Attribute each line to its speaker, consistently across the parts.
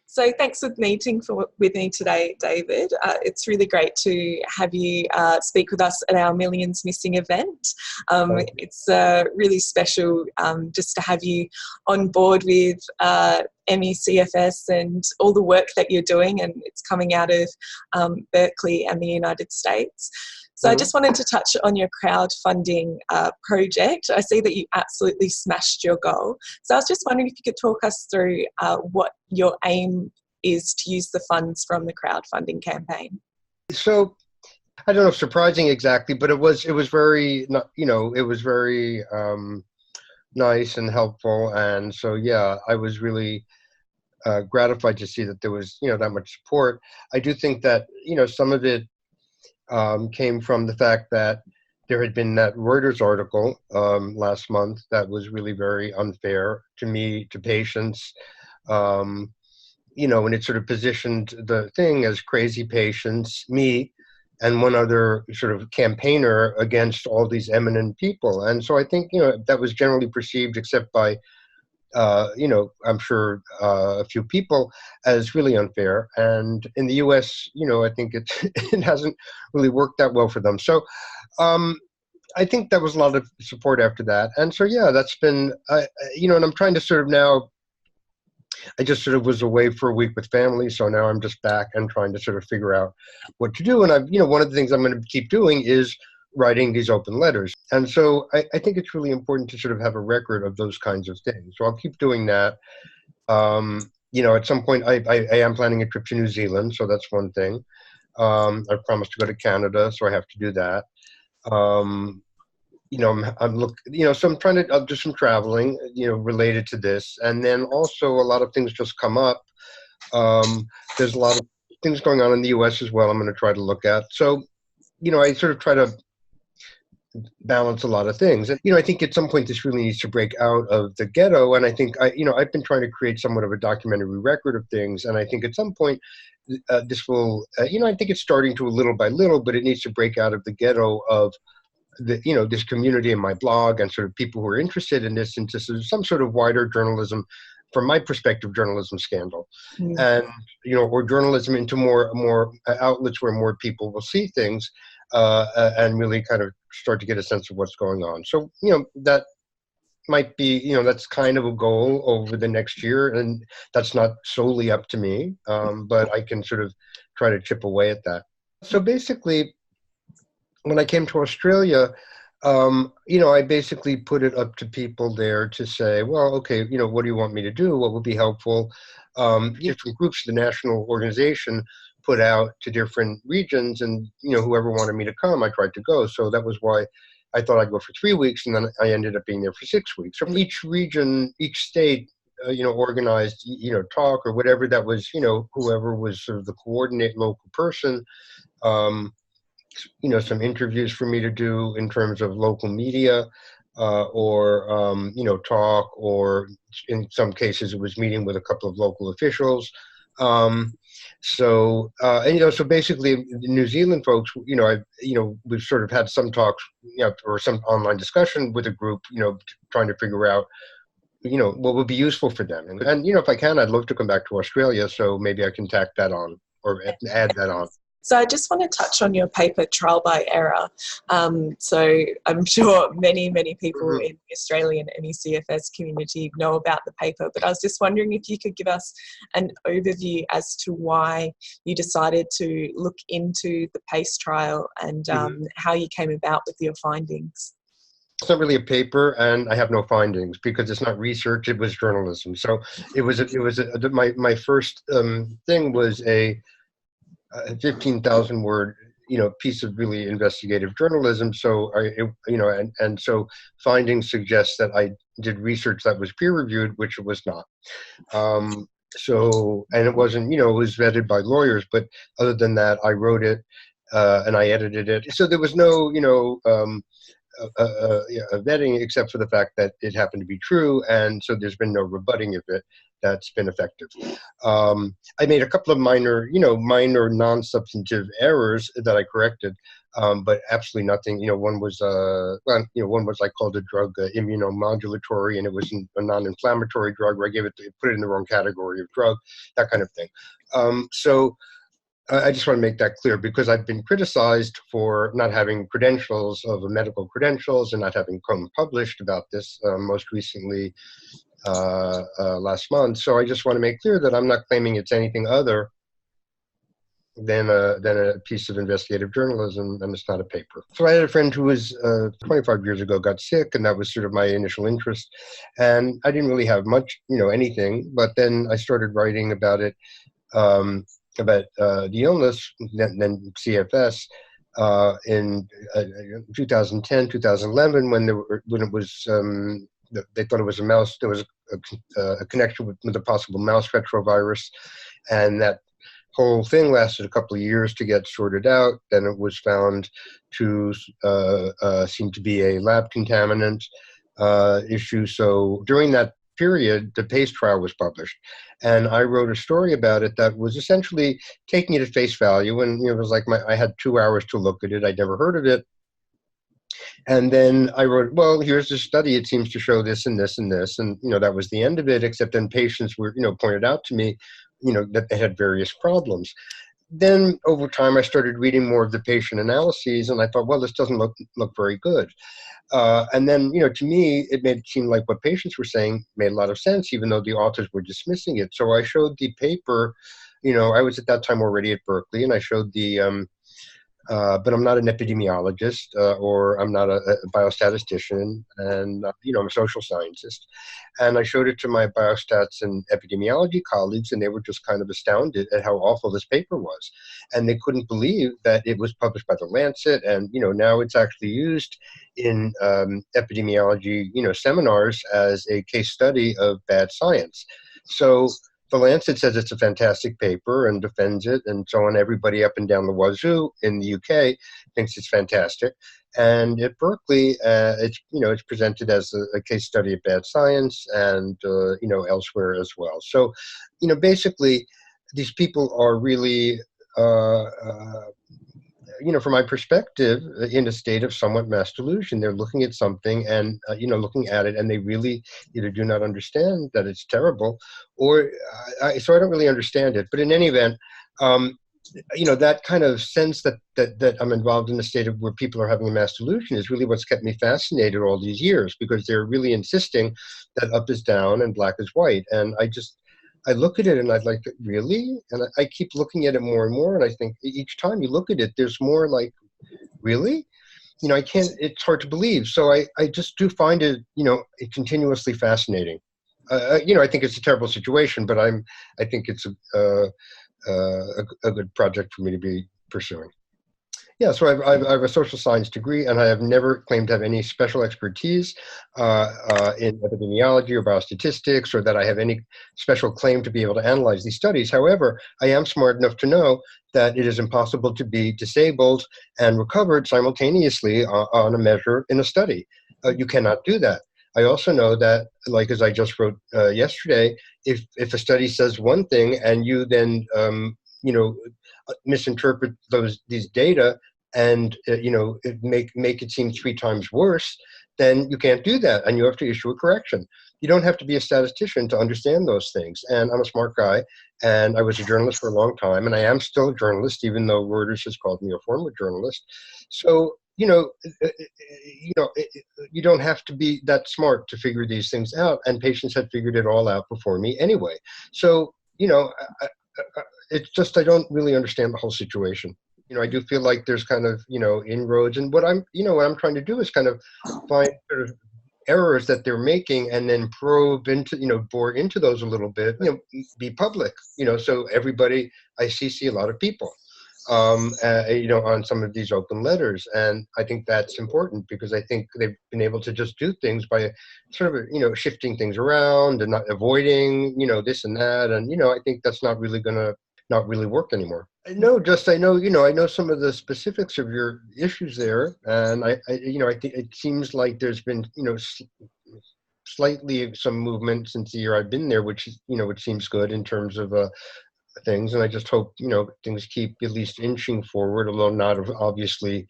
Speaker 1: So thanks for meeting with me today, David. It's really great to have you speak with us at our Millions Missing event. It's really special just to have you on board with MECFS and all the work that you're doing, and it's coming out of Berkeley and the United States. So I just wanted to touch on your crowdfunding project. I see that you absolutely smashed your goal. So I was just wondering if you could talk us through what your aim is to use the funds from the crowdfunding campaign.
Speaker 2: So I don't know if surprising exactly, but it was very, it was very nice and helpful. And so, yeah, I was really gratified to see that there was, that much support. I do think that, some of it came from the fact that there had been that Reuters article last month that was really very unfair to me, to patients, and it sort of positioned the thing as crazy patients, me, and one other sort of campaigner against all these eminent people. And so I think, that was generally perceived, except by I'm sure a few people, as really unfair. And in the U.S., I think it hasn't really worked that well for them. So I think there was a lot of support after that. And so, yeah, that's been, and I'm trying to sort of now, I just sort of was away for a week with family. So now I'm just back and trying to sort of figure out what to do. And one of the things I'm going to keep doing is writing these open letters. And so I think it's really important to sort of have a record of those kinds of things. So I'll keep doing that. At some point I am planning a trip to New Zealand. So that's one thing. I promised to go to Canada, so I have to do that. I'm so I'm trying to, I'll do some traveling, related to this. And then also a lot of things just come up. There's a lot of things going on in the US as well I'm going to try to look at. So, I sort of try to balance a lot of things. And, I think at some point this really needs to break out of the ghetto. And I think, I've been trying to create somewhat of a documentary record of things. And I think at some point this will, I think it's starting to a little by little, but it needs to break out of the ghetto of this community in my blog and sort of people who are interested in this into some sort of wider journalism, from my perspective, journalism scandal, and, or journalism into more outlets where more people will see things and really kind of start to get a sense of what's going on. So, that might be, that's kind of a goal over the next year, and that's not solely up to me, but I can sort of try to chip away at that. So basically, when I came to Australia, I basically put it up to people there to say, well, okay, what do you want me to do? What would be helpful? Different groups, the national organization, put out to different regions, and, whoever wanted me to come, I tried to go. So that was why I thought I'd go for 3 weeks, and then I ended up being there for 6 weeks. So each region, each state, organized, talk or whatever that was, whoever was sort of the coordinate local person, some interviews for me to do in terms of local media, or talk, or in some cases it was meeting with a couple of local officials. So basically the New Zealand folks, we've sort of had some talks, or some online discussion with a group, trying to figure out, what would be useful for them. And if I can, I'd love to come back to Australia. So maybe I can tack that on or add that on.
Speaker 1: So I just want to touch on your paper, Trial by Error. So I'm sure many, many people in the Australian MECFS community know about the paper, but I was just wondering if you could give us an overview as to why you decided to look into the PACE trial and how you came about with your findings.
Speaker 2: It's not really a paper, and I have no findings because it's not research, it was journalism. So my first thing was a 15,000 word, piece of really investigative journalism. So and so findings suggest that I did research that was peer reviewed, which it was not. And it wasn't, it was vetted by lawyers, but other than that, I wrote it and I edited it. So there was no, vetting, except for the fact that it happened to be true, and so there's been no rebutting of it that's been effective. I made a couple of minor non-substantive errors that I corrected, but absolutely nothing. One was one was I called a drug immunomodulatory, and it was a non-inflammatory drug, where I put it in the wrong category of drug, that kind of thing. So I just want to make that clear, because I've been criticized for not having credentials of medical credentials and not having come published about this, most recently last month. So I just want to make clear that I'm not claiming it's anything other than a piece of investigative journalism, and it's not a paper. So I had a friend who was 25 years ago got sick, and that was sort of my initial interest. And I didn't really have much, anything, but then I started writing about it. About the illness, then CFS, in 2010, 2011, when it was, they thought it was a mouse. There was a connection with a possible mouse retrovirus, and that whole thing lasted a couple of years to get sorted out. Then it was found to seem to be a lab contaminant issue. So during that period, the PACE trial was published, and I wrote a story about it that was essentially taking it at face value. And it was like I had 2 hours to look at it. I'd never heard of it. And then I wrote, well, here's the study. It seems to show this and this and this. And, that was the end of it, except then patients were, pointed out to me, that they had various problems. Then over time, I started reading more of the patient analyses, and I thought, well, this doesn't look very good. And then, to me, it made it seem like what patients were saying made a lot of sense, even though the authors were dismissing it. So I showed the paper. I was at that time already at Berkeley, and I showed the but I'm not an epidemiologist, or I'm not a biostatistician, and I'm a social scientist. And I showed it to my biostats and epidemiology colleagues, and they were just kind of astounded at how awful this paper was, and they couldn't believe that it was published by the Lancet, and now it's actually used in epidemiology seminars as a case study of bad science. So the Lancet says it's a fantastic paper and defends it, and so on. Everybody up and down the wazoo in the UK thinks it's fantastic. And at Berkeley, it's presented as a case study of bad science, and elsewhere as well. So, basically, these people are really, from my perspective, in a state of somewhat mass delusion. They're looking at something and, looking at it, and they really either do not understand that it's terrible, or so I don't really understand it. But in any event, that kind of sense that I'm involved in a state of where people are having a mass delusion is really what's kept me fascinated all these years, because they're really insisting that up is down and black is white. And I look at it and I'd like, really? And I keep looking at it more and more, and I think each time you look at it, there's more like, really? It's hard to believe. So I just do find it, continuously fascinating. I think it's a terrible situation, but I think it's a good project for me to be pursuing. Yeah, so I have a social science degree, and I have never claimed to have any special expertise in epidemiology or biostatistics, or that I have any special claim to be able to analyze these studies. However, I am smart enough to know that it is impossible to be disabled and recovered simultaneously on a measure in a study. You cannot do that. I also know that, like as I just wrote yesterday, if a study says one thing and you then misinterpret these data and make it seem 3 times worse, then you can't do that, and you have to issue a correction. You don't have to be a statistician to understand those things. And I'm a smart guy, and I was a journalist for a long time, and I am still a journalist, even though Reuters has called me a former journalist. So you don't have to be that smart to figure these things out, and patients had figured it all out before me anyway. So it's just I don't really understand the whole situation. I do feel like there's kind of inroads, and what I'm trying to do is kind of find sort of errors that they're making, and then probe into bore into those a little bit. Be public. So everybody I see a lot of people. On some of these open letters. And I think that's important, because I think they've been able to just do things by sort of, shifting things around and not avoiding, this and that. And, I think that's not really going to not really work anymore. No, just I know, I know some of the specifics of your issues there, and I think it seems like there's been, slightly some movement since the year I've been there, which is, which seems good in terms of things, and I just hope, things keep at least inching forward, although not obviously,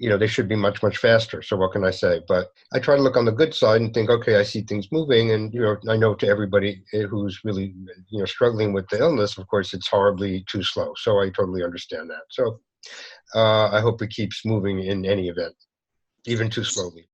Speaker 2: they should be much, much faster. So what can I say? But I try to look on the good side and think, okay, I see things moving. And, I know to everybody who's really, struggling with the illness, of course, it's horribly too slow. So I totally understand that. So I hope it keeps moving in any event, even too slowly.